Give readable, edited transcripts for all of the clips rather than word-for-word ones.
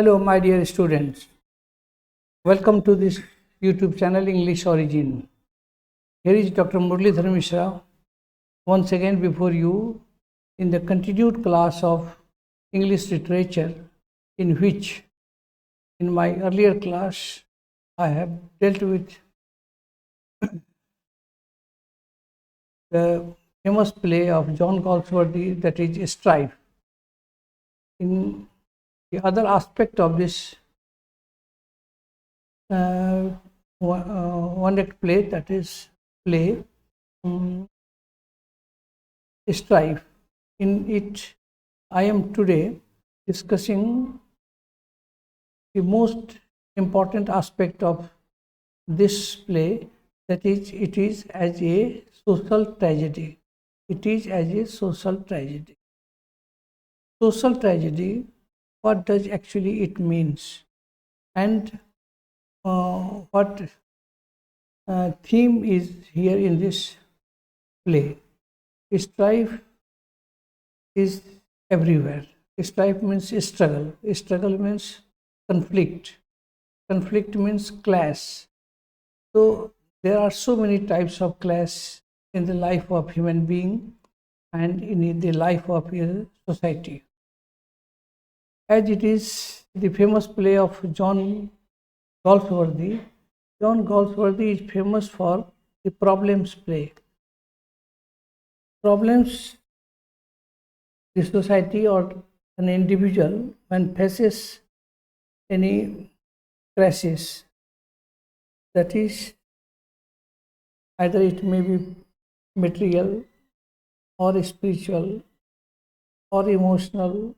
Hello, my dear students. Welcome to this YouTube channel English Origin. Here is Dr. Muralidhar Mishra once again before you in the continued class of English literature, in which in my earlier class I have dealt with the famous play of John Galsworthy, that is Strife. In the other aspect of this one act play, that is play Strife. In it, I am today discussing the most important aspect of this play, that is, it is as a social tragedy. It is as a social tragedy. Social tragedy, what does actually it means, and what theme is here in this play. Strife is everywhere. Strife means struggle. Struggle means conflict. Conflict means clash. So there are so many types of clash in the life of human being and in the life of a society. As it is the famous play of John Galsworthy. John Galsworthy is famous for the problems play. Problems the society or an individual when faces any crisis, that is, either it may be material or spiritual or emotional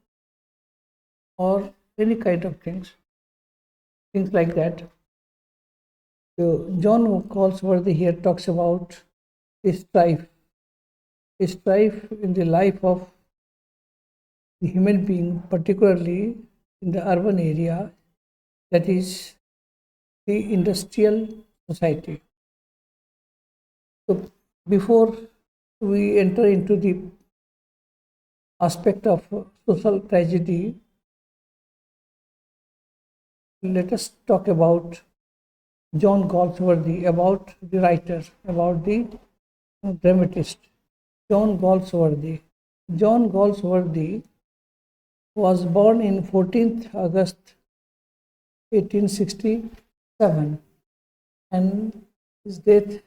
or any kind of things like that. So John Galsworthy here talks about strife in the life of the human being, particularly in the urban area, that is the industrial society. So before we enter into the aspect of social tragedy, let us talk about John Galsworthy, about the writer, about the dramatist. John Galsworthy. John Galsworthy was born in 14th August 1867, and his death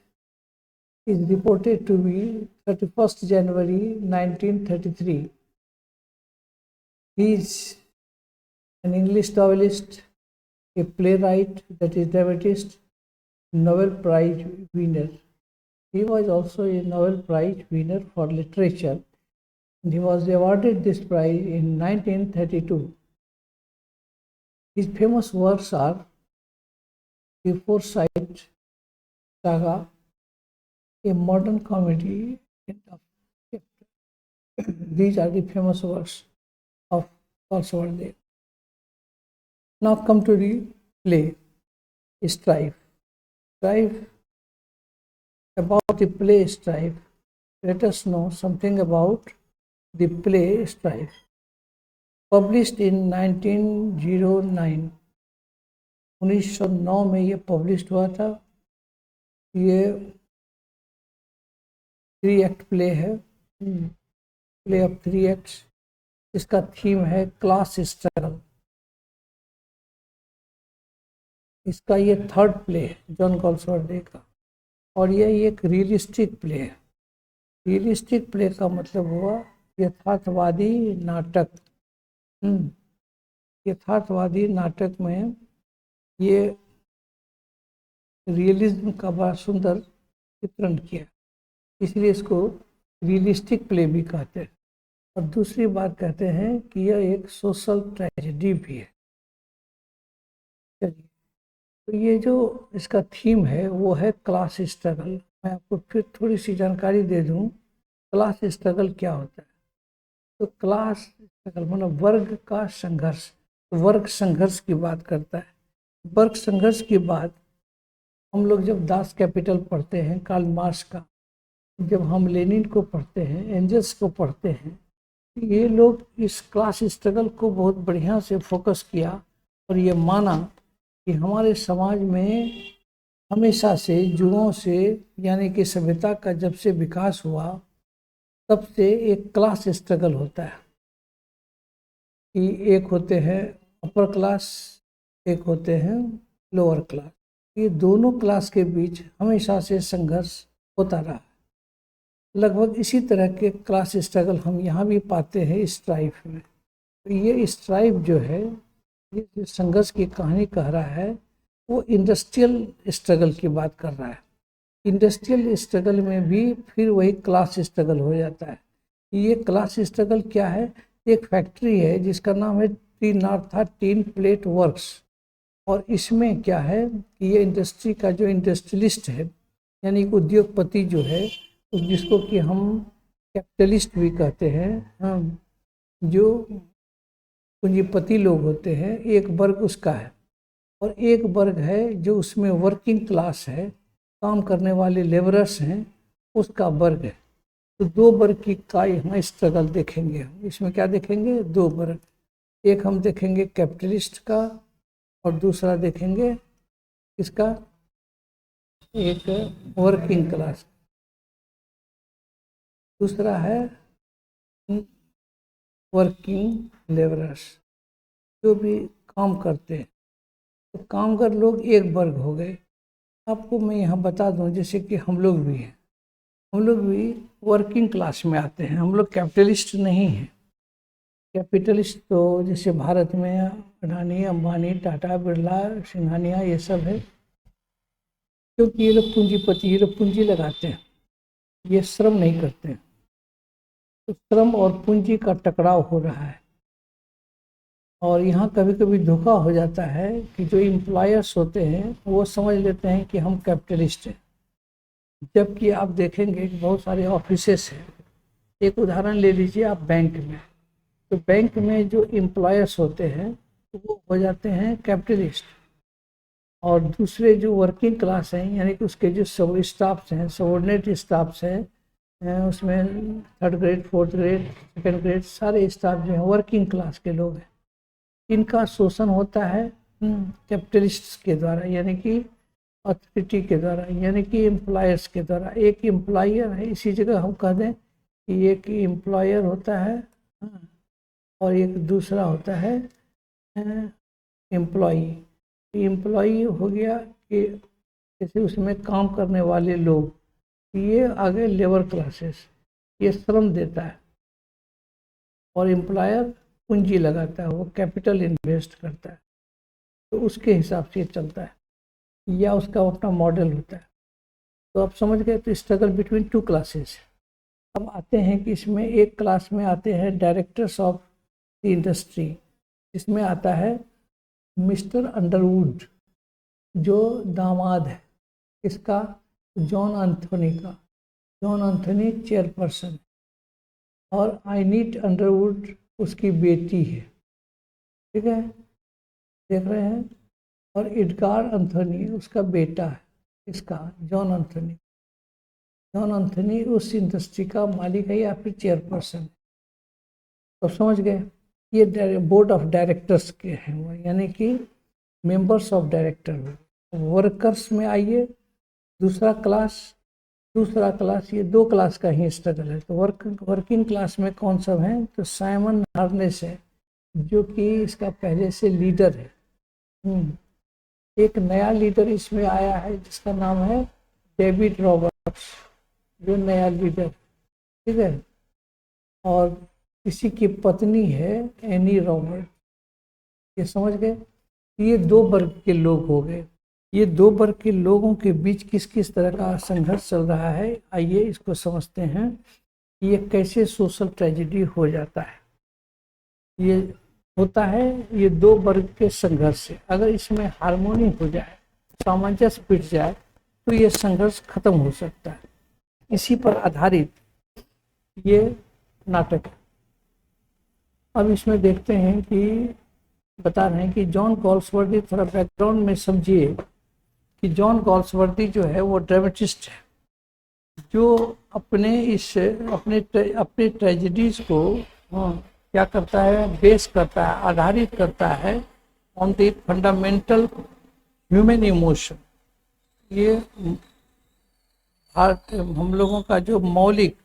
is reported to be 31st January 1933. He is an English novelist, a playwright, that is dramatist, Nobel Prize winner. He was also a Nobel Prize winner for literature, and he was awarded this prize in 1932. His famous works are The Forsyte Saga, a modern comedy. These are the famous works of Galsworthy. Now come to the play, Strife. About the play Strife, let us know something about the play Strife. Published in 1909, 1909 में ये publish हुआ था. ये 3 act play है, play of 3 acts. इसका theme है class struggle. इसका ये 3rd प्ले है जॉन गाल्सवर्दी का, और ये एक रियलिस्टिक प्ले है. रियलिस्टिक प्ले का मतलब हुआ यथार्थवादी नाटक. यथार्थवादी नाटक में ये रियलिज्म का बड़ा सुंदर चित्रण किया, इसलिए इसको रियलिस्टिक प्ले भी कहते हैं. और दूसरी बात कहते हैं कि यह एक सोशल ट्रेजेडी भी है. चलिए, तो ये जो इसका थीम है वो है क्लास स्ट्रगल. मैं आपको फिर थोड़ी सी जानकारी दे दूं, क्लास स्ट्रगल क्या होता है. तो क्लास स्ट्रगल मतलब वर्ग का संघर्ष. वर्ग संघर्ष की बात करता है. वर्ग संघर्ष की बात हम लोग जब दास कैपिटल पढ़ते हैं कार्ल मार्क्स का, जब हम लेनिन को पढ़ते हैं, एंजल्स को पढ़ते हैं, ये लोग इस क्लास स्ट्रगल को बहुत बढ़िया से फोकस किया और ये माना कि हमारे समाज में हमेशा से युगों से, यानी कि सभ्यता का जब से विकास हुआ तब से एक क्लास स्ट्रगल होता है कि एक होते हैं अपर क्लास, एक होते हैं लोअर क्लास। ये दोनों क्लास के बीच हमेशा से संघर्ष होता रहा। लगभग इसी तरह के क्लास स्ट्रगल हम यहाँ भी पाते हैं स्ट्राइफ में। तो ये स्ट्राइफ जो है, ये जो संघर्ष की कहानी कह रहा है, वो इंडस्ट्रियल स्ट्रगल की बात कर रहा है। इंडस्ट्रियल स्ट्रगल में भी फिर वही क्लास स्ट्रगल हो जाता है। ये क्लास स्ट्रगल क्या है? एक फैक्ट्री है जिसका नाम है टी नार्था टीन प्लेट वर्क्स, और इसमें क्या है कि ये इंडस्ट्री का जो इंडस्ट्रियलिस्ट है, यानी उद्योगपति जो है, जिसको कि हम कैपिटलिस्ट भी कहते हैं, हम जो पूंजीपति लोग होते हैं, एक वर्ग उसका है, और एक वर्ग है जो उसमें वर्किंग क्लास है, काम करने वाले लेबरर्स हैं, उसका वर्ग है। तो दो वर्ग की का यहाँ स्ट्रगल देखेंगे हम। इसमें क्या देखेंगे? दो वर्ग, एक हम देखेंगे कैपिटलिस्ट का और दूसरा देखेंगे इसका, एक वर्किंग क्लास, दूसरा है वर्किंग लेबरर्स, जो भी काम करते हैं। तो कामगार लोग एक वर्ग हो गए। आपको मैं यहाँ बता दूं, जैसे कि हम लोग भी हैं, हम लोग भी वर्किंग क्लास में आते हैं, हम लोग कैपिटलिस्ट नहीं हैं। कैपिटलिस्ट तो जैसे भारत में अडानी, अंबानी, टाटा, बिरला, सिंघानिया, ये सब है, क्योंकि ये लोग पूंजीपति, ये लोग पूंजी लगाते हैं, ये श्रम नहीं करते हैं। तो श्रम और पूंजी का टकराव हो रहा है, और यहाँ कभी कभी धोखा हो जाता है कि जो एम्प्लॉयर्स होते हैं वो समझ लेते हैं कि हम कैपिटलिस्ट हैं, जबकि आप देखेंगे कि बहुत सारे ऑफिसेस हैं। एक उदाहरण ले लीजिए आप बैंक में, तो बैंक में जो एम्प्लॉयर्स होते हैं तो वो हो जाते हैं कैपिटलिस्ट, और दूसरे जो वर्किंग क्लास हैं, यानी कि उसके जो सब स्टाफ्स हैं, सबऑर्डिनेट स्टाफ्स हैं, उसमें third grade, fourth grade, second grade, सारे स्टाफ जो हैं वर्किंग क्लास के लोग हैं। इनका शोषण होता है कैपिटलिस्ट के द्वारा, यानी कि अथॉरिटी के द्वारा, यानी कि एम्प्लॉयर्स के द्वारा। एक एम्प्लॉयर है, इसी जगह हम कह दें कि एक एम्प्लॉयर होता है और एक दूसरा होता है एम्प्लॉई। एम्प्लॉई हो गया कि जैसे उसमें काम करने वाले लोग, ये आगे लेबर क्लासेस, ये श्रम देता है, और एम्प्लॉयर पूंजी लगाता है, वो कैपिटल इन्वेस्ट करता है। तो उसके हिसाब से चलता है, या उसका अपना मॉडल होता है। तो आप समझ गए, तो स्ट्रगल बिटवीन टू क्लासेस। अब आते हैं कि इसमें एक क्लास में आते हैं डायरेक्टर्स ऑफ द इंडस्ट्री, इसमें आता है मिस्टर अंडरवुड, जो दामाद है इसका, जॉन एंथोनी का। जॉन एंथोनी चेयरपर्सन, और आइनीट अंडरवुड उसकी बेटी है, ठीक है, देख रहे हैं। और एडगार एंथोनी उसका बेटा है, इसका जॉन एंथोनी। जॉन एंथोनी उस इंडस्ट्री का मालिक है या फिर चेयरपर्सन। तो समझ गए, ये बोर्ड ऑफ डायरेक्टर्स के हैं वो, यानी कि मेंबर्स ऑफ डायरेक्टर। वर्कर्स में आइए, दूसरा क्लास, ये दो क्लास का ही स्ट्रगल है। तो वर्किंग क्लास में कौन सब हैं? तो साइमन हार्नेस है, जो कि इसका पहले से लीडर है। एक नया लीडर इसमें आया है जिसका नाम है डेविड रॉबर्ट्स, जो नया लीडर, ठीक है। और किसी की पत्नी है एनी रॉबर्ट। ये समझ गए, ये दो वर्ग के लोग हो गए। ये दो वर्ग के लोगों के बीच किस किस तरह का संघर्ष चल रहा है, आइए इसको समझते हैं। ये कैसे सोशल ट्रेजेडी हो जाता है। ये होता है ये दो वर्ग के संघर्ष से। अगर इसमें हार्मोनी हो जाए, सामंजस्य बिठ जाए, तो ये संघर्ष खत्म हो सकता है। इसी पर आधारित ये नाटक है। अब इसमें देखते हैं कि बता रहे हैं कि जॉन गॉल्सवर्दी, थोड़ा बैकग्राउंड में समझिए कि जॉन गॉल्सवर्दी जो है वो ड्रामेटिस्ट है, जो अपने ट्रेजेडीज को क्या करता है, बेस करता है, आधारित करता है on the fundamental human emotion. ये हम लोगों का जो मौलिक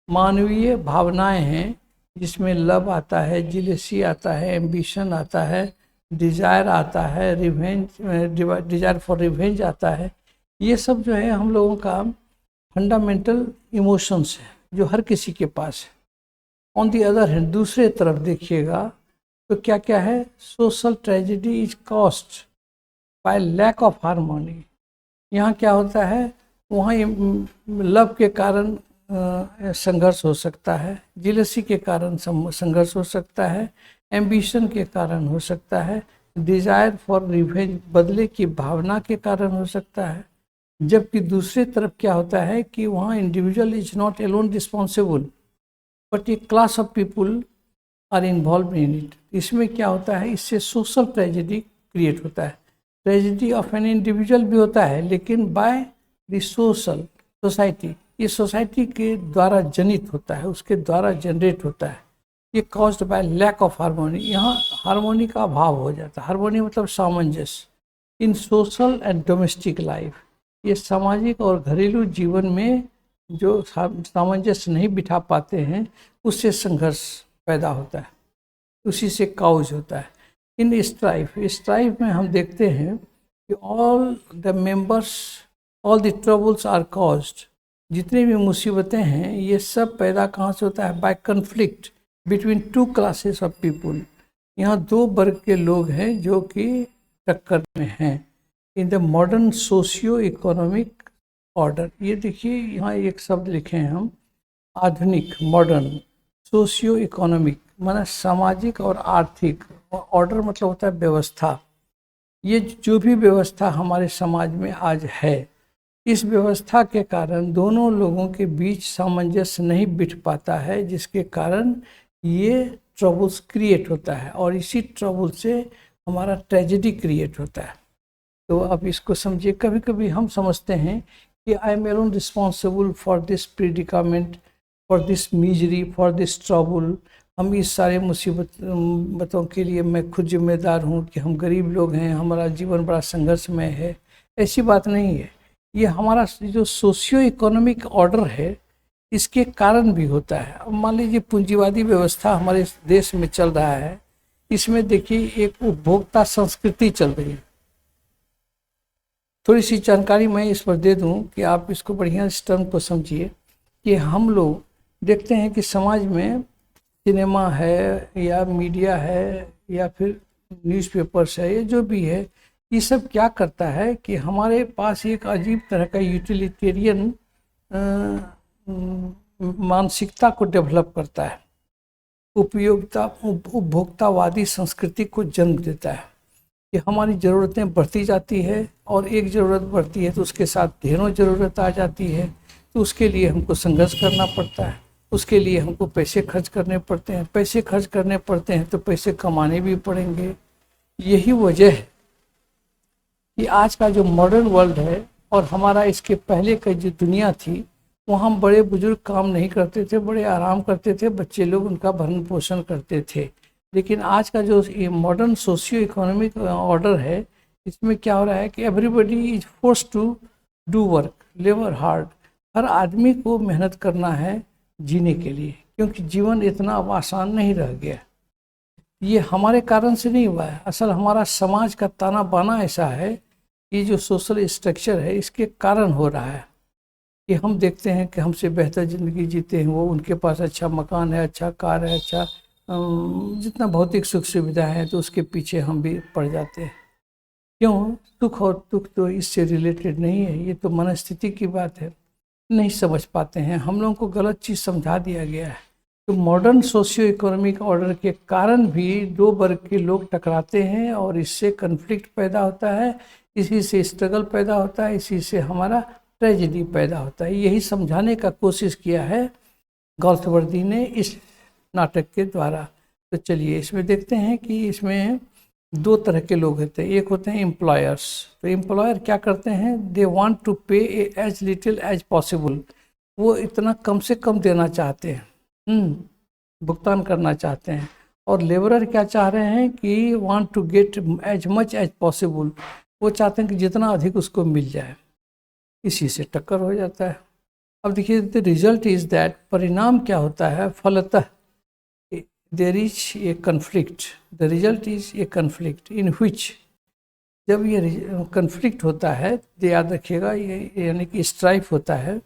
मानवीय भावनाएं हैं, जिसमें लव आता है, जिलेसी आता है, एम्बिशन आता है, डिज़ायर आता है, डिज़ायर फॉर रिवेंज आता है, ये सब जो है हम लोगों का फंडामेंटल इमोशंस है जो हर किसी के पास है। ऑन दी अदर हैंड, दूसरे तरफ देखिएगा तो क्या क्या है, social tragedy is caused by lack of harmony. यहाँ क्या होता है, वहाँ लव के कारण संघर्ष हो सकता है, जिलसी के कारण संघर्ष हो सकता है, एम्बिशन के कारण हो सकता है, डिज़ायर फॉर रिवेंज बदले की भावना के कारण हो सकता है। जबकि दूसरी तरफ क्या होता है कि वहाँ individual is not alone responsible but a class of people are involve in it. इसमें क्या होता है, इससे सोशल ट्रेजेडी क्रिएट होता है। ट्रेजेडी ऑफ एन इंडिविजुअल भी होता है, लेकिन बाय द सोसाइटी, ये सोसाइटी के द्वारा जनित होता है, उसके द्वारा जनरेट होता है। ये caused by lack of harmony, यहाँ हार्मोनी का अभाव हो जाता है। हार्मोनी मतलब सामंजस्य in social and domestic life. ये सामाजिक और घरेलू जीवन में जो सामंजस्य नहीं बिठा पाते हैं, उससे संघर्ष पैदा होता है, उसी से काउज होता है। इन स्ट्राइफ में हम देखते हैं कि all the members, all the troubles are caused, जितनी भी मुसीबतें हैं ये सब पैदा कहाँ से होता है, by conflict between two classes of people. यहाँ दो वर्ग के लोग हैं जो कि टक्कर में हैं। In the modern socio economic order, ये देखिए यहाँ एक शब्द लिखे हैं हम, आधुनिक मॉडर्न सोशियो इकोनॉमिक, माना सामाजिक और आर्थिक, ऑर्डर मतलब होता है व्यवस्था। ये जो भी व्यवस्था हमारे समाज में आज है, इस व्यवस्था के कारण दोनों लोगों के बीच सामंजस्य नहीं बिठ पाता है, जिसके कारण ये ट्रबल्स क्रिएट होता है और इसी ट्रबल से हमारा ट्रेजेडी क्रिएट होता है। तो आप इसको समझिए, कभी कभी हम समझते हैं कि I am alone responsible for this predicament, for this misery, for this trouble. हम इस सारे मुसीबतों के लिए मैं खुद जिम्मेदार हूँ कि हम गरीब लोग हैं, हमारा जीवन बड़ा संघर्षमय है। ऐसी बात नहीं है। ये हमारा जो सोशियो इकोनॉमिक ऑर्डर है, इसके कारण भी होता है। अब मान लीजिए पूंजीवादी व्यवस्था हमारे देश में चल रहा है, इसमें देखिए एक उपभोक्ता संस्कृति चल रही है। थोड़ी सी जानकारी मैं इस पर दे दूं कि आप इसको बढ़िया इस टर्म को समझिए कि हम लोग देखते हैं कि समाज में सिनेमा है या मीडिया है या फिर न्यूज़पेपर्स है, ये जो भी है, ये सब क्या करता है कि हमारे पास एक अजीब तरह का यूटिलिटेरियन मानसिकता को डेवलप करता है, उपभोक्तावादी संस्कृति को जन्म देता है कि हमारी ज़रूरतें बढ़ती जाती है और एक ज़रूरत बढ़ती है तो उसके साथ ढेरों ज़रूरत आ जाती है, तो उसके लिए हमको संघर्ष करना पड़ता है, उसके लिए हमको पैसे खर्च करने पड़ते हैं, पैसे खर्च करने पड़ते हैं तो पैसे कमाने भी पड़ेंगे। यही वजह है कि आज का जो मॉडर्न वर्ल्ड है और हमारा इसके पहले की जो दुनिया थी, वहाँ बड़े बुजुर्ग काम नहीं करते थे, बड़े आराम करते थे, बच्चे लोग उनका भरण पोषण करते थे। लेकिन आज का जो मॉडर्न सोशियो इकोनॉमिक ऑर्डर है, इसमें क्या हो रहा है कि everybody is force to do work, labour hard. हर आदमी को मेहनत करना है जीने के लिए, क्योंकि जीवन इतना अब आसान नहीं रह गया। ये हमारे कारण से नहीं हुआ है, असल हमारा समाज का ताना बाना ऐसा है, ये जो सोशल स्ट्रक्चर है इसके कारण हो रहा है कि हम देखते हैं कि हमसे बेहतर ज़िंदगी जीते हैं वो, उनके पास अच्छा मकान है, अच्छा कार है, अच्छा जितना भौतिक सुख सुविधाएं हैं, तो उसके पीछे हम भी पड़ जाते हैं। क्यों? सुख और दुख तो इससे रिलेटेड नहीं है, ये तो मनस्थिति की बात है। नहीं समझ पाते हैं, हम लोगों को गलत चीज़ समझा दिया गया है। तो मॉडर्न सोशियो इकोनॉमिक ऑर्डर के कारण भी दो वर्ग के लोग टकराते हैं और इससे कन्फ्लिक्ट पैदा होता है, इसी से स्ट्रगल पैदा होता है, इसी से हमारा ट्रेजेडी पैदा होता है। यही समझाने का कोशिश किया है गॉल्सवर्दी ने इस नाटक के द्वारा। तो चलिए इसमें देखते हैं कि इसमें दो तरह के लोग होते हैं। एक होते हैं एम्प्लॉयर्स। तो एम्प्लॉयर क्या करते हैं, दे वांट टू पे एज लिटिल एज पॉसिबल। वो इतना कम से कम देना चाहते हैं, भुगतान करना चाहते हैं। और लेबरर क्या चाह रहे हैं कि want to get as much as possible, वो चाहते हैं कि जितना अधिक उसको मिल जाए, इसी से टक्कर हो जाता है। अब देखिए द रिजल्ट इज दैट, परिणाम क्या होता है, फलतः there is a conflict, the result is a conflict in which, जब ये कन्फ्लिक्ट होता है तो याद रखिएगा ये यानी कि स्ट्राइफ होता है,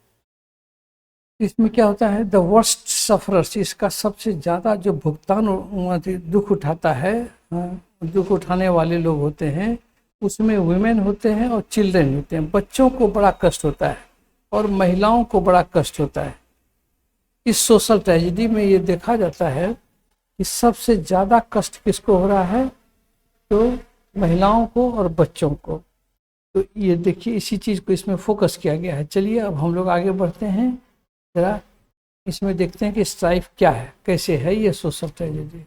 इसमें क्या होता है, द वर्स्ट सफरर्स, इसका सबसे ज़्यादा जो भुगतान दुख उठाता है, दुख उठाने वाले लोग होते हैं, उसमें वुमेन होते हैं और चिल्ड्रन होते हैं। बच्चों को बड़ा कष्ट होता है और महिलाओं को बड़ा कष्ट होता है। इस सोशल ट्रेजेडी में ये देखा जाता है कि सबसे ज़्यादा कष्ट किसको हो रहा है, तो महिलाओं को और बच्चों को। तो ये देखिए इसी चीज़ को इसमें फोकस किया गया है। चलिए अब हम लोग आगे बढ़ते हैं, जरा इसमें देखते हैं कि स्ट्राइफ क्या है, कैसे है ये सोशल ट्रेजेडी।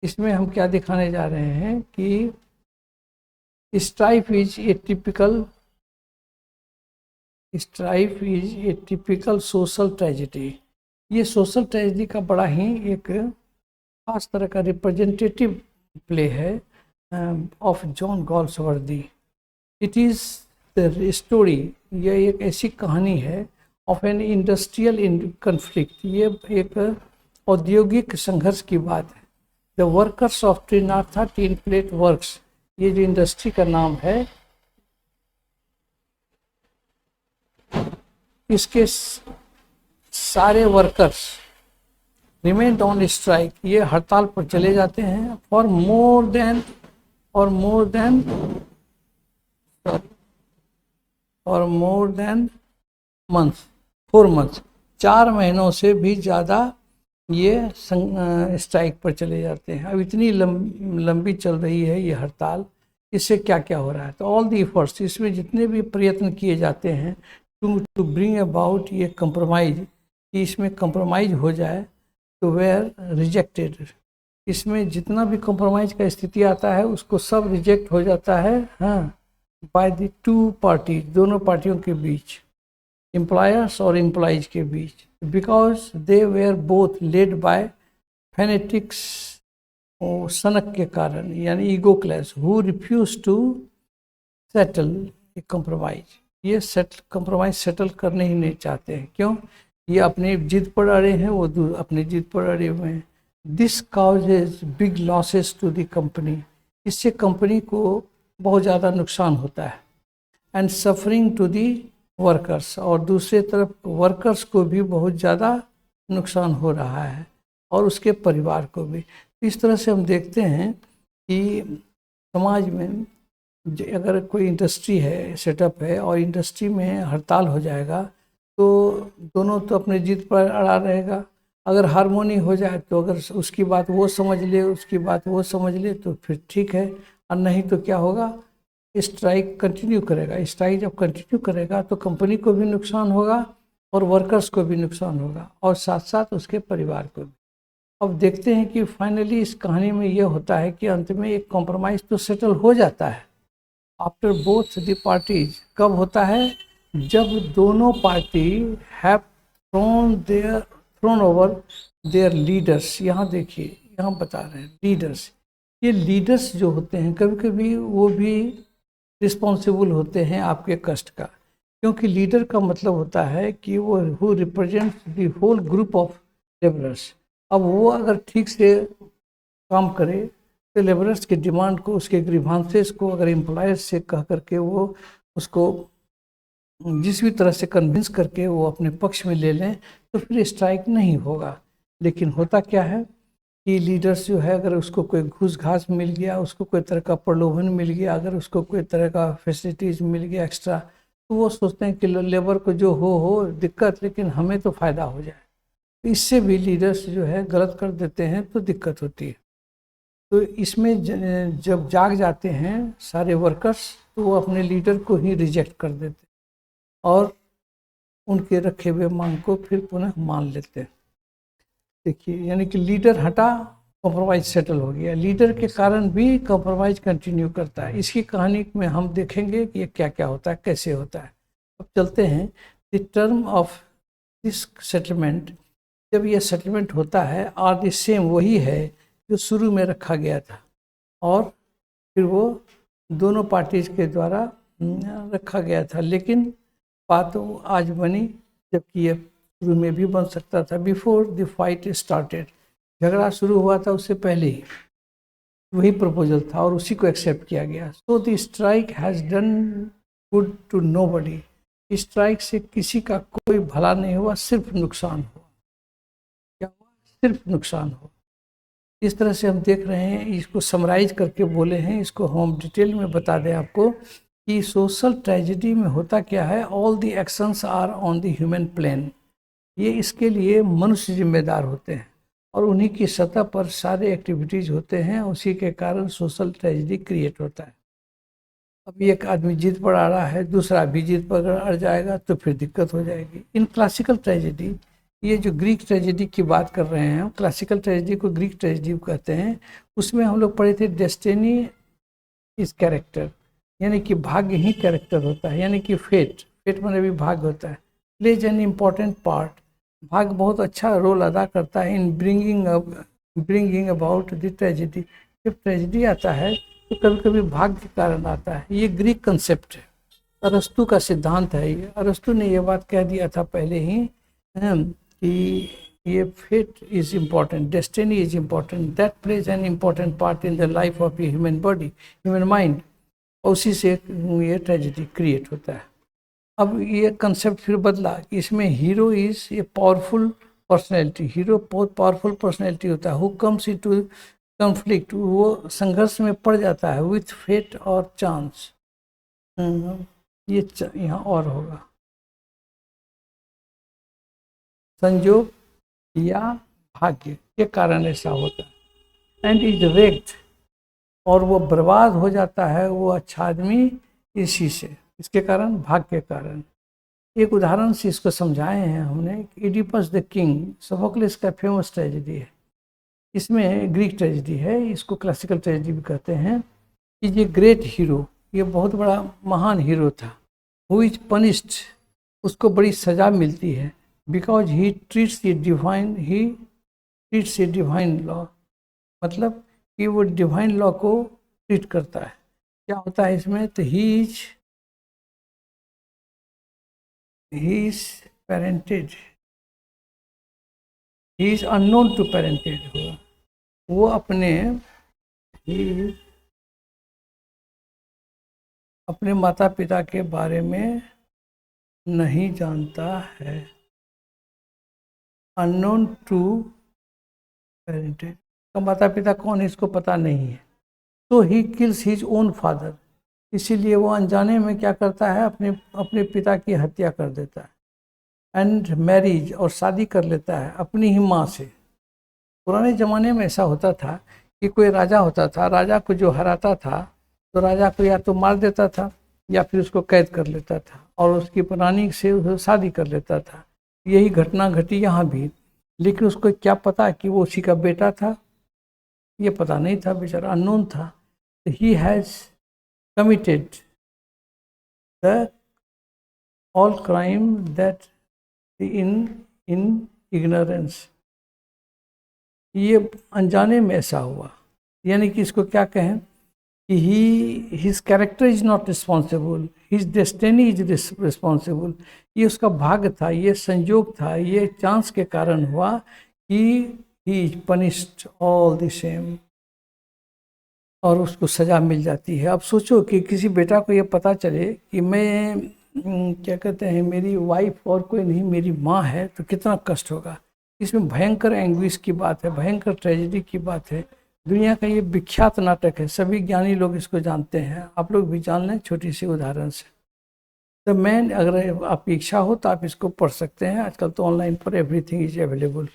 इसमें हम क्या दिखाने जा रहे हैं कि strife is a typical social tragedy. ये सोशल ट्रेजेडी का बड़ा ही एक खास तरह का रिप्रेजेंटेटिव प्ले है of John Galsworthy. It is the story, यह एक ऐसी कहानी है ऑफ एन इंडस्ट्रियल कन्फ्लिक्ट, ये एक औद्योगिक संघर्ष की बात है। The workers of Trenartha tin plate works, ये जो इंडस्ट्री का नाम है, इसके सारे वर्कर्स रिमेन्ड ऑन स्ट्राइक, ये हड़ताल पर चले जाते हैं फॉर मोर देन 4 मंथ्स, 4 महीनों से भी ज़्यादा ये स्ट्राइक पर चले जाते हैं। अब इतनी लंबी चल रही है ये हड़ताल, इससे क्या क्या हो रहा है, तो ऑल दी एफर्ट्स, इसमें जितने भी प्रयत्न किए जाते हैं टू ब्रिंग अबाउट ये कंप्रोमाइज, कि इसमें कंप्रोमाइज हो जाए, तो वेयर रिजेक्टेड, इसमें जितना भी कंप्रोमाइज का स्थिति आता है उसको सब रिजेक्ट हो जाता है, हाँ, बाय द 2 पार्टी, दोनों पार्टियों के बीच, एम्प्लॉयर्स और एम्प्लॉइज के बीच, because they were both led by fanatics, सनक के कारण, यानी ego clash, who refuse to settle a compromise, ये कंप्रोमाइज सेटल करने ही नहीं चाहते हैं। क्यों? ये अपने जिद पर अड़े हैं, वो अपने जिद पर अड़े हुए हैं। This causes big losses to the company, इससे कंपनी को बहुत ज़्यादा नुकसान होता है, and suffering to the workers, और दूसरे तरफ वर्कर्स को भी बहुत ज़्यादा नुकसान हो रहा है और उसके परिवार को भी। इस तरह से हम देखते हैं कि समाज में अगर कोई इंडस्ट्री है, सेटअप है, और इंडस्ट्री में हड़ताल हो जाएगा तो दोनों तो अपने जिद पर अड़ा रहेगा। अगर हारमोनी हो जाए तो अगर उसकी बात वो समझ ले, उसकी बात वो समझ ले तो फिर ठीक है, और नहीं तो क्या होगा, स्ट्राइक कंटिन्यू करेगा। स्ट्राइक जब कंटिन्यू करेगा तो कंपनी को भी नुकसान होगा और वर्कर्स को भी नुकसान होगा, और साथ साथ उसके परिवार को भी। अब देखते हैं कि फाइनली इस कहानी में ये होता है कि अंत में एक कॉम्प्रोमाइज़ तो सेटल हो जाता है आफ्टर बोथ द पार्टीज। कब होता है? जब दोनों party have thrown over there leaders. यहाँ देखिए, यहाँ बता रहे हैं लीडर्स, ये लीडर्स जो होते हैं कभी कभी वो भी रिस्पॉन्सिबल होते हैं आपके कष्ट का, क्योंकि लीडर का मतलब होता है कि वो who represents the whole group of labourers. अब वो अगर ठीक से काम करे तो लेबरर्स की डिमांड को, उसके ग्रीवांसेस को अगर एम्प्लॉयर्स से कह करके वो उसको जिस भी तरह से कन्विंस करके वो अपने पक्ष में ले लें तो फिर स्ट्राइक नहीं होगा। लेकिन होता क्या है कि लीडर्स जो है, अगर उसको कोई घूस घास मिल गया, उसको कोई तरह का प्रलोभन मिल गया, अगर उसको कोई तरह का फैसिलिटीज़ मिल गया एक्स्ट्रा, तो वो सोचते हैं कि लेबर को जो हो दिक्कत, लेकिन हमें तो फ़ायदा हो जाए। तो इससे भी लीडर्स जो है गलत कर देते हैं तो दिक्कत होती है। तो इसमें जब जाग जाते हैं सारे वर्कर्स तो वो अपने लीडर को ही रिजेक्ट कर देते हैं और उनके रखे हुए मांग को फिर पुनः मान लेते हैं। देखिए, यानी कि लीडर हटा, कॉम्प्रोमाइज सेटल हो गया। लीडर के कारण भी कॉम्प्रोमाइज कंटिन्यू करता है। इसकी कहानी में हम देखेंगे कि ये क्या क्या होता है, कैसे होता है। अब चलते हैं, the term of this settlement, जब ये सेटलमेंट होता है आर द सेम, वही है जो शुरू में रखा गया था और फिर वो दोनों पार्टीज के द्वारा रखा गया था, लेकिन बात तो आज बनी जबकि ये शुरू में भी बन सकता था। बिफोर द फाइट स्टार्टेड, झगड़ा शुरू हुआ था उससे पहले ही वही प्रपोजल था और उसी को एक्सेप्ट किया गया। So the strike has done good to nobody, strike से किसी का कोई भला नहीं हुआ, सिर्फ नुकसान हुआ। क्या हुआ? सिर्फ नुकसान हुआ। इस तरह से हम देख रहे हैं, इसको समराइज करके बोले हैं, इसको हम डिटेल में बता दें आपको कि सोशल ट्रेजेडी में होता क्या है। All the actions are on the human plane, ये इसके लिए मनुष्य जिम्मेदार होते हैं और उन्हीं की सतह पर सारे एक्टिविटीज़ होते हैं, उसी के कारण सोशल ट्रेजेडी क्रिएट होता है। अब एक आदमी जिद पर आ रहा है, दूसरा भी जिद पर अड़ जाएगा तो फिर दिक्कत हो जाएगी। इन क्लासिकल ट्रेजेडी, ये जो ग्रीक ट्रेजेडी की बात कर रहे हैं, क्लासिकल ट्रेजेडी को ग्रीक ट्रेजेडी कहते हैं, उसमें हम लोग पढ़े थे डेस्टिनी इज कैरेक्टर, यानी कि भाग्य ही कैरेक्टर होता है, यानी कि फेट माने भी भाग्य होता है। प्लेज एन इम्पॉर्टेंट पार्ट, भाग्य बहुत अच्छा रोल अदा करता है in bringing about the tragedy. जब ट्रेजेडी आता है तो कभी कभी भाग्य के कारण आता है। ये ग्रीक कंसेप्ट है, अरस्तु का सिद्धांत है ये। अरस्तु ने ये बात कह दिया था पहले ही कि ये fate is important, destiny is important, that plays an important part in the life of a human body, human mind, और उसी से ये ट्रेजेडी क्रिएट होता है। अब ये कंसेप्ट फिर बदला कि इसमें hero is a powerful personality, hero बहुत पावरफुल पर्सनैलिटी होता है। हु कम्स इनटू कॉन्फ्लिक्ट, वो संघर्ष में पड़ जाता है विथ फेट और चांस। ये यहाँ और होगा, संयोग या भाग्य के कारण ऐसा होता है। एंड इज रेक्ट, और वो बर्बाद हो जाता है वो अच्छा आदमी इसी से, इसके कारण, भाग्य के कारण। एक उदाहरण से इसको समझाए हैं हमने। इडिपस द किंग, सोफोक्लिस का फेमस ट्रेजेडी है, इसमें ग्रीक ट्रेजेडी है, इसको क्लासिकल ट्रेजेडी भी कहते हैं। कि ये ग्रेट हीरो, ये बहुत बड़ा महान हीरो था, हु इज पनिश्ड, उसको बड़ी सजा मिलती है, because he treats a divine law, मतलब कि वो डिवाइन लॉ को ट्रीट करता है। क्या होता है इसमें? तो he is parented, he is unknown to parented, वो अपने माता पिता के बारे में नहीं जानता है। अननोन टू पेरेंटेड का माता पिता कौन है इसको पता नहीं है। तो he kills his own father, इसीलिए वो अनजाने में क्या करता है, अपने पिता की हत्या कर देता है। एंड मैरिज, और शादी कर लेता है अपनी ही माँ से। पुराने ज़माने में ऐसा होता था कि कोई राजा होता था, राजा को जो हराता था तो राजा को या तो मार देता था या फिर उसको कैद कर लेता था और उसकी रानी से शादी कर लेता था। यही घटना घटी यहाँ भी, लेकिन उसको क्या पता कि वो उसी का बेटा था, ये पता नहीं था, बेचारा अननोन था। He has committed the all crime that in ignorance, ये अनजाने में ऐसा हुआ। यानी कि इसको क्या कहें कि his character is not responsible, his destiny is responsible. ये उसका भाग्य था, ये संयोग था, ये चांस के कारण हुआ कि he is punished all the same, और उसको सज़ा मिल जाती है। अब सोचो कि किसी बेटा को ये पता चले कि मैं क्या कहते हैं, मेरी वाइफ और कोई नहीं, मेरी माँ है, तो कितना कष्ट होगा। इसमें भयंकर एंग्विश की बात है, भयंकर ट्रेजेडी की बात है। दुनिया का ये विख्यात नाटक है, सभी ज्ञानी लोग इसको जानते हैं, आप लोग भी जान लें छोटी सी उदाहरण से। तो मैं, अगर आपकी इच्छा हो तो आप इसको पढ़ सकते हैं, आजकल तो ऑनलाइन पर everything is available.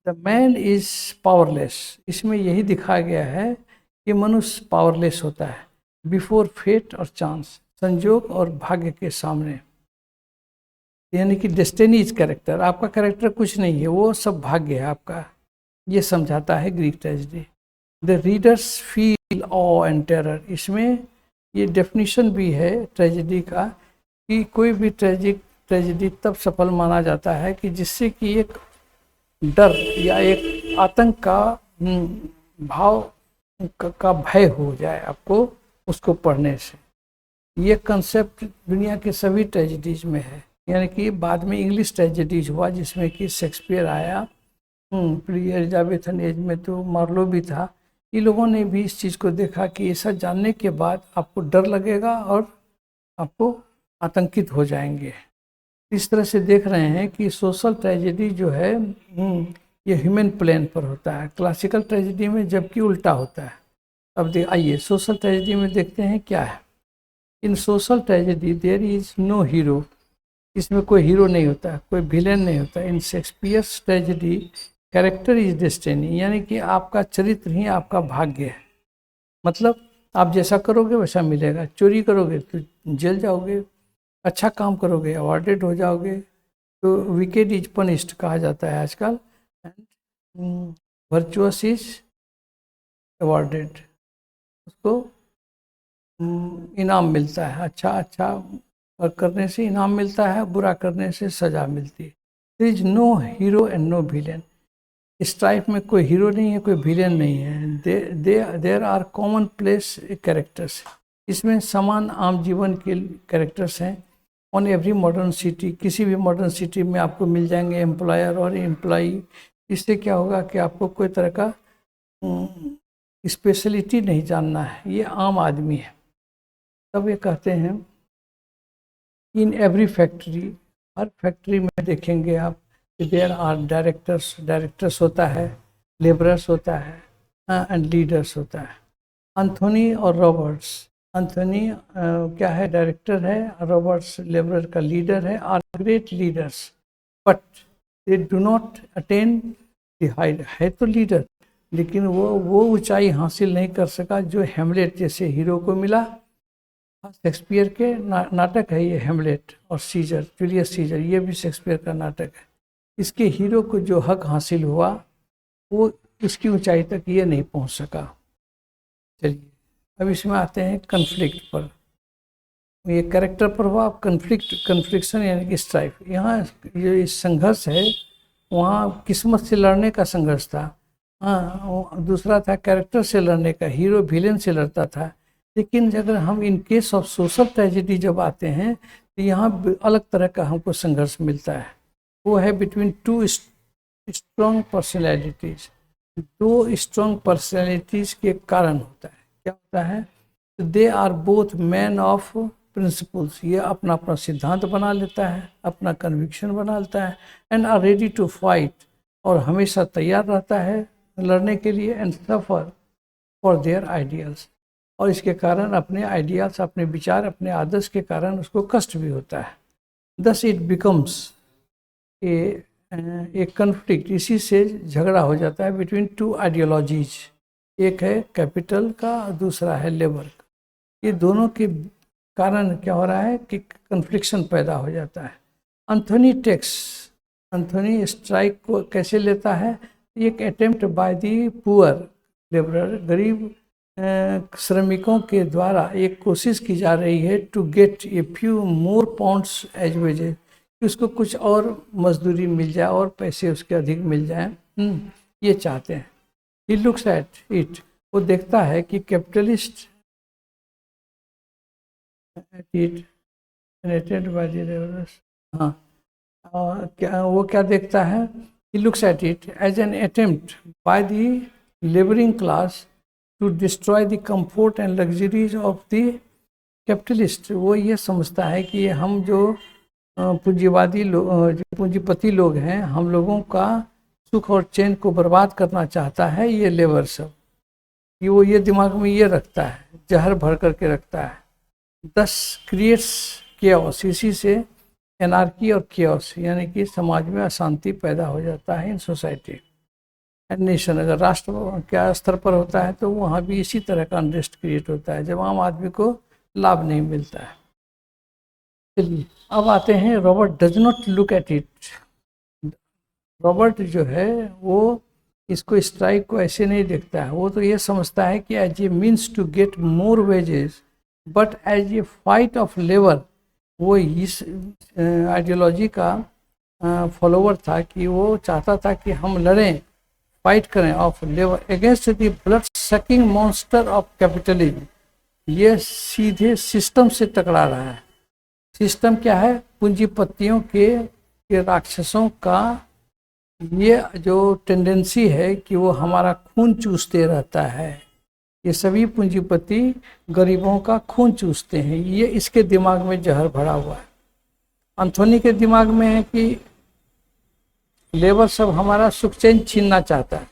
The man is powerless, इसमें यही दिखाया गया है कि मनुष्य पावरलेस होता है बिफोर फेट और चांस, संयोग और भाग्य के सामने। यानी कि डेस्टिनी इज कैरेक्टर, आपका कैरेक्टर कुछ नहीं है, वो सब भाग्य है आपका, ये समझाता है Greek tragedy. The readers feel of and terror, इसमें ये डेफिनेशन भी है ट्रेजेडी का कि कोई भी ट्रेजेडी तब सफल माना जाता है कि जिससे कि एक डर या एक आतंक का भाव का भय हो जाए आपको उसको पढ़ने से। ये कंसेप्ट दुनिया के सभी ट्रेजेडीज में है, यानी कि बाद में इंग्लिश ट्रेजेडीज हुआ जिसमें कि शेक्सपियर आया, एलिजाबेथन एज में तो मार्लो भी था। ये लोगों ने भी इस चीज़ को देखा कि ऐसा जानने के बाद आपको डर लगेगा और आपको आतंकित हो जाएंगे। इस तरह से देख रहे हैं कि सोशल ट्रेजेडी जो है ये ह्यूमन प्लेन पर होता है, क्लासिकल ट्रेजेडी में जबकि उल्टा होता है। अब आइए सोशल ट्रेजेडी में देखते हैं क्या है। In social tragedy there is no hero, इसमें कोई हीरो नहीं होता, कोई विलेन नहीं होता। In Shakespeare's tragedy character is destiny, यानी कि आपका चरित्र ही आपका भाग्य है। मतलब आप जैसा करोगे वैसा मिलेगा। चोरी करोगे तो जेल जाओगे, अच्छा काम करोगे अवॉर्डेड हो जाओगे, तो विकेड इज पनिश्ड कहा जाता है आजकल, एंड वर्चुअस इज अवॉर्डेड, उसको इनाम मिलता है। अच्छा करने से इनाम मिलता है, बुरा करने से सज़ा मिलती है। There is no hero and no villain, strife में कोई हीरो नहीं है, कोई विलेन नहीं है। There are commonplace characters, इसमें समान आम जीवन के कैरेक्टर्स हैं। ऑन एवरी मॉडर्न सिटी, किसी भी मॉडर्न सिटी में आपको मिल जाएंगे एम्प्लॉयर और एम्प्लॉई। इससे क्या होगा कि आपको कोई तरह का स्पेशलिटी नहीं जानना है, ये आम आदमी है। तब ये कहते हैं in every factory, her factory में देखेंगे आप देयर आर डायरेक्टर्स होता है, लेबरर्स होता है एंड लीडर्स होता है। एंथोनी और रॉबर्ट्स, एंथोनी क्या है, डायरेक्टर है, रॉबर्ट्स लेबरर का लीडर है, are great leaders but they do not attain the height. है तो लीडर लेकिन वो ऊंचाई हासिल नहीं कर सका जो हेमलेट जैसे हीरो को मिला। शेक्सपियर के नाटक है ये हेमलेट और सीजर, जूलियस सीजर, ये भी शेक्सपियर का नाटक है। इसके हीरो को जो हक हासिल हुआ वो इसकी ऊंचाई तक ये नहीं पहुंच सका। चलिए अब इसमें आते हैं कन्फ्लिक्ट पर। ये कैरेक्टर प्रभाव, कन्फ्लिक्शन यानी कि स्ट्राइफ। यहाँ ये संघर्ष है, वहाँ किस्मत से लड़ने का संघर्ष था, हाँ दूसरा था कैरेक्टर से लड़ने का, हीरो विलेन से लड़ता था। लेकिन अगर हम in case of social tragedy जब आते हैं तो यहाँ अलग तरह का हमको संघर्ष मिलता है। वो है बिटवीन टू स्ट्रॉन्ग पर्सनैलिटीज, दो स्ट्रॉन्ग पर्सनैलिटीज के कारण होता है। क्या होता है, they are both man of principles, ये अपना अपना सिद्धांत बना लेता है, अपना कन्विक्शन बना लेता है, and are ready to fight, और हमेशा तैयार रहता है लड़ने के लिए, and suffer for their ideals, और इसके कारण अपने आइडियाल्स, अपने विचार, अपने आदर्श के कारण उसको कष्ट भी होता है। Thus it becomes a conflict, इसी से झगड़ा हो जाता है बिटवीन टू आइडियोलॉजीज, एक है कैपिटल का, दूसरा है लेबर का। ये दोनों के कारण क्या हो रहा है कि कन्फ्लिक्शन पैदा हो जाता है। एंथोनी स्ट्राइक को कैसे लेता है, एक attempt by the poor labourer, गरीब श्रमिकों के द्वारा एक कोशिश की जा रही है to get a few more pounds as wages, कि उसको कुछ और मजदूरी मिल जाए और पैसे उसके अधिक मिल जाए, ये चाहते हैं। ही लुक्स एट इट, वो देखता है कि कैपिटलिस्ट क्या वो क्या देखता है, he looks at it as an attempt by the laboring class to destroy the comfort and luxuries of the capitalist। वो ये समझता है कि हम जो पूंजीवादी जो पूंजीपति लोग हैं, हम लोगों का सुख और चैन को बर्बाद करना चाहता है ये लेबर सब। वो ये दिमाग में ये रखता है, जहर भर करके रखता है। दस क्रिएट्स केओस, इसी से एनार्की और केओस यानी कि समाज में अशांति पैदा हो जाता है इन सोसाइटी एंड नेशन। अगर राष्ट्र के स्तर पर होता है तो वहाँ भी इसी तरह का अनरेस्ट क्रिएट होता है जब आम आदमी को लाभ नहीं मिलता है। चलिए अब आते हैं, Robert does not look at it. Robert जो है वो इसको, स्ट्राइक को ऐसे नहीं देखता है, वो तो ये समझता है कि as a means to get more wages but as a fight of labour वो इस आइडियोलॉजी का फॉलोवर था कि वो चाहता था कि हम लड़ें, फाइट करें of labour against the blood sucking monster of capitalism. ये सीधे सिस्टम से टकरा रहा है। सिस्टम क्या है? पूंजीपतियों के राक्षसों का ये जो टेंडेंसी है कि वो हमारा खून चूसते रहता है। ये सभी पूंजीपति गरीबों का खून चूसते हैं। ये इसके दिमाग में जहर भरा हुआ है। एंथोनी के दिमाग में है कि लेबर सब हमारा सुख चैन छीनना चाहता है।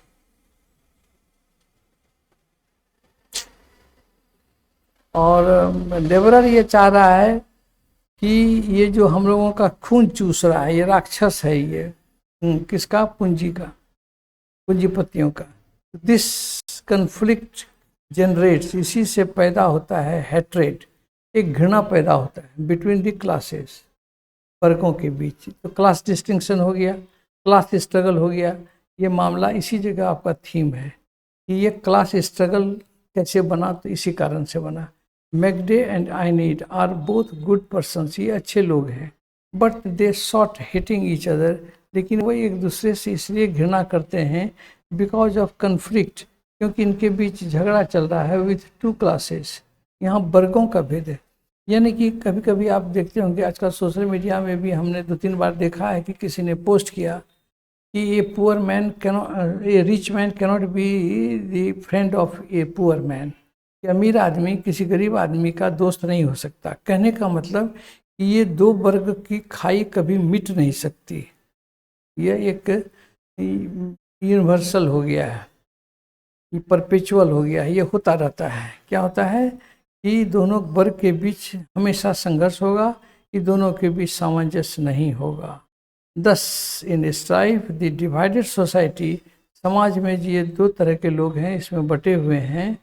और लेबरर ये चाह रहा है कि ये जो हम लोगों का खून चूस रहा है, ये राक्षस है। ये किसका? पूंजी का, पूंजीपतियों का। दिस कन्फ्लिक्ट जनरेट्स, इसी से पैदा होता है हैट्रेड, एक घृणा पैदा होता है बिटवीन द क्लासेस, वर्गों के बीच। तो क्लास डिस्टिंक्शन हो गया, क्लास स्ट्रगल हो गया। ये मामला इसी जगह आपका थीम है कि ये क्लास स्ट्रगल कैसे बना, तो इसी कारण से बना। मैकडे एंड आइनीड आर बोथ गुड पर्सन्स, ये अच्छे लोग हैं, but they sought hitting each other, लेकिन वो एक दूसरे से इसलिए घृणा करते हैं बिकॉज ऑफ कन्फ्लिक्ट, क्योंकि इनके बीच झगड़ा चल रहा है विथ टू क्लासेस। यहाँ वर्गों का भेद है। यानी कि कभी कभी आप देखते होंगे आजकल सोशल मीडिया में भी हमने 2-3 बार देखा है कि किसी ने पोस्ट किया कि a poor man cannot, A rich man cannot be the friend of a poor man, कि अमीर आदमी किसी गरीब आदमी का दोस्त नहीं हो सकता। कहने का मतलब कि ये दो वर्ग की खाई कभी मिट नहीं सकती। यह एक यूनिवर्सल हो गया है, ये परपेचुअल हो गया है, ये होता रहता है। क्या होता है कि दोनों वर्ग के बीच हमेशा संघर्ष होगा, कि दोनों के बीच सामंजस्य नहीं होगा। दस इन स्ट्राइफ द डिवाइडेड सोसाइटी, समाज में ये दो तरह के लोग हैं, इसमें बटे हुए हैं,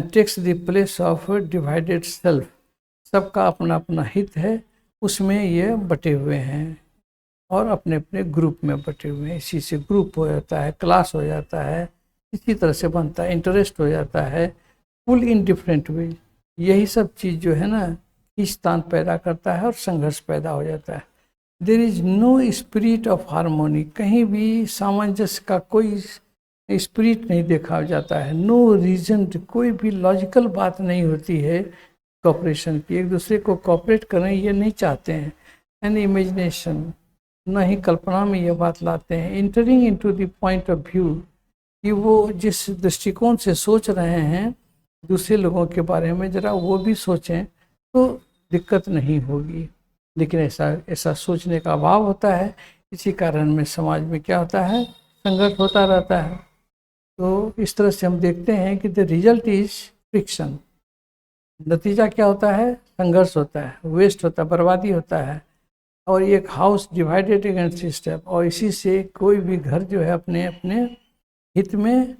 takes the place of divided self, सबका अपना अपना हित है, उसमें ये बटे हुए हैं और अपने अपने ग्रुप में बटे हुए हैं। इसी से ग्रुप हो जाता है, क्लास हो जाता है, इसी तरह से बनता है, इंटरेस्ट हो जाता है, पुल इन डिफरेंट वे। यही सब चीज़ जो है ना, खींचतान पैदा करता है और संघर्ष पैदा हो जाता है। There is no spirit of harmony, कहीं भी सामंजस्य का कोई स्पिरिट नहीं देखा जाता है। नो रीजन, कोई भी लॉजिकल बात नहीं होती है कॉपरेशन की, एक दूसरे को कॉपरेट करें ये नहीं चाहते हैं। एंड इमेजिनेशन, न ही कल्पना में ये बात लाते हैं। Entering into the point of view, कि वो जिस दृष्टिकोण से सोच रहे हैं दूसरे लोगों के बारे में, जरा वो भी सोचें तो दिक्कत नहीं होगी। लेकिन ऐसा सोचने का अभाव होता है, इसी कारण में समाज में क्या होता है, संघर्ष होता रहता है। तो इस तरह से हम देखते हैं कि द रिजल्ट इज फ्रिक्शन, नतीजा क्या होता है, संघर्ष होता है, वेस्ट होता है, बर्बादी होता है। और एक हाउस डिवाइडेड अगेंस्ट स्टेप, और इसी से कोई भी घर जो है अपने अपने हित में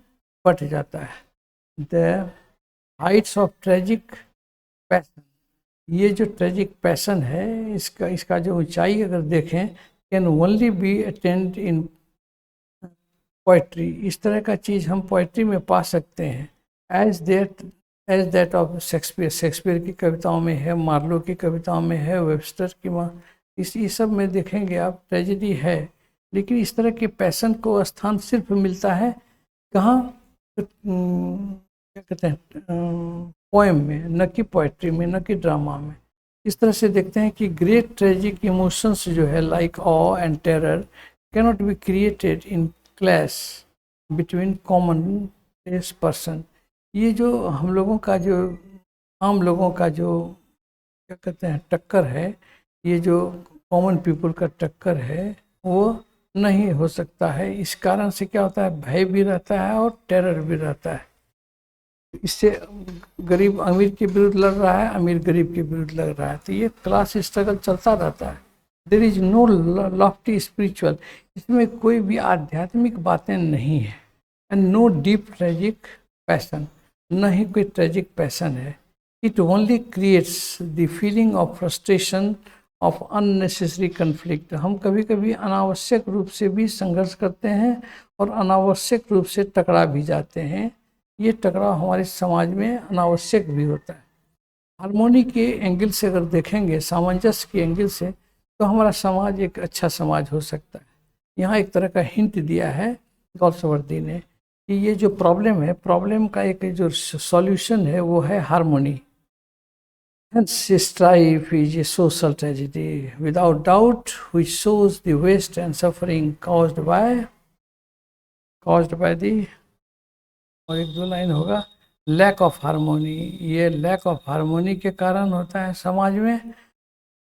बट जाता है। The Heights of tragic passion, ये जो ट्रेजिक पैसन है, इसका जो ऊंचाई अगर देखें, can only be attained in poetry, इस तरह का चीज़ हम पोइट्री में पा सकते हैं। As that of Shakespeare, Shakespeare की कविताओं में है, मार्लो की कविताओं में है, वेबस्टर की इस सब में देखेंगे आप, ट्रेजेडी है। लेकिन इस तरह के पैसन को स्थान सिर्फ मिलता है कहाँ, क्या कहते हैं, पोएम में, न कि पोइट्री में, न कि ड्रामा में। इस तरह से देखते हैं कि ग्रेट ट्रेजिक इमोशंस जो है, like of and terror, cannot be created in clash between common person. ये जो हम लोगों का, जो आम लोगों का जो क्या कहते हैं टक्कर है, ये जो कॉमन पीपल का टक्कर है, वो नहीं हो सकता है। इस कारण से क्या होता है, भय भी रहता है और टेरर भी रहता है। इससे गरीब अमीर के विरुद्ध लड़ रहा है, अमीर गरीब के विरुद्ध लड़ रहा है, तो ये क्लास स्ट्रगल चलता रहता है। There is no lofty spiritual, इसमें कोई भी आध्यात्मिक बातें नहीं है। And no deep tragic passion, न ही कोई ट्रेजिक पैसन है। It only creates the feeling of frustration of unnecessary conflict. हम कभी कभी अनावश्यक रूप से भी संघर्ष करते हैं और अनावश्यक रूप से टकरा भी जाते हैं। ये टकराव हमारे समाज में अनावश्यक भी होता है। हार्मोनी के एंगल से अगर देखेंगे, सामंजस्य के एंगल से, तो हमारा समाज एक अच्छा समाज हो सकता है। यहाँ एक तरह का हिंट दिया है गौलसवर्दी ने कि ये जो प्रॉब्लम है, प्रॉब्लम का एक जो सॉल्यूशन है वो है harmony. Hence, strife is a social tragedy, without doubt, which shows the waste and suffering caused by the, और एक दो लाइन होगा, लैक ऑफ हार्मोनी। ये लैक ऑफ हार्मोनी के कारण होता है समाज में।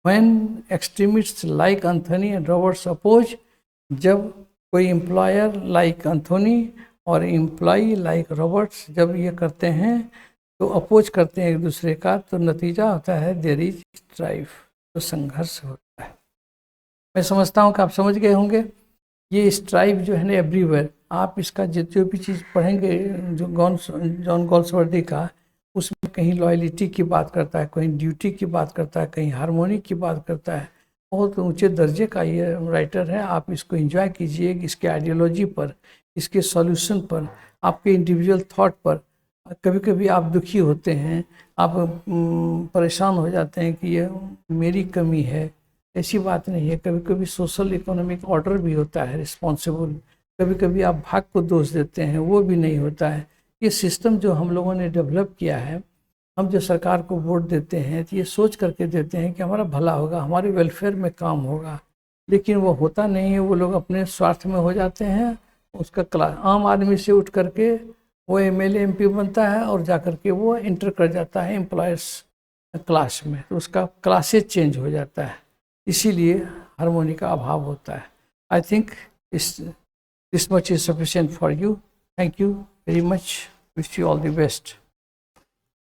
When extremists like Anthony and Roberts oppose, जब कोई एम्प्लॉयर लाइक एंथोनी और एम्प्लॉई लाइक रॉबर्ट्स जब ये करते हैं, तो अपोज करते हैं एक दूसरे का, तो नतीजा होता है देयर इज स्ट्राइफ, तो संघर्ष होता है। मैं समझता हूँ कि आप समझ गए होंगे। ये स्ट्राइफ जो है ना एवरीवेयर, आप इसका जो भी चीज़ पढ़ेंगे जो जॉन गॉल्सवर्दी का, उसमें कहीं लॉयलिटी की बात करता है, कहीं ड्यूटी की बात करता है, कहीं हार्मोनी की बात करता है। बहुत ऊंचे दर्जे का ये राइटर है। आप इसको एंजॉय कीजिए, इसके आइडियोलॉजी पर, इसके सॉल्यूशन पर, आपके इंडिविजुअल थॉट पर। कभी कभी आप दुखी होते हैं, आप परेशान हो जाते हैं कि ये मेरी कमी है, ऐसी बात नहीं है। कभी कभी सोशल इकोनॉमिक ऑर्डर भी होता है रिस्पॉन्सिबल। कभी कभी आप भाग को दोष देते हैं, वो भी नहीं होता है। ये सिस्टम जो हम लोगों ने डेवलप किया है, हम जो सरकार को वोट देते हैं तो ये सोच करके देते हैं कि हमारा भला होगा, हमारे वेलफेयर में काम होगा, लेकिन वो होता नहीं है। वो लोग अपने स्वार्थ में हो जाते हैं। उसका क्लास आम आदमी से उठ करके वो एमएलए एमपी बनता है और जा करके वो इंटर कर जाता है एम्प्लॉयर्स क्लास में, तो उसका क्लासेज चेंज हो जाता है। इसीलिए हार्मोनी का अभाव होता है। I think this much is sufficient for you. Thank you very much. Wish you all the best.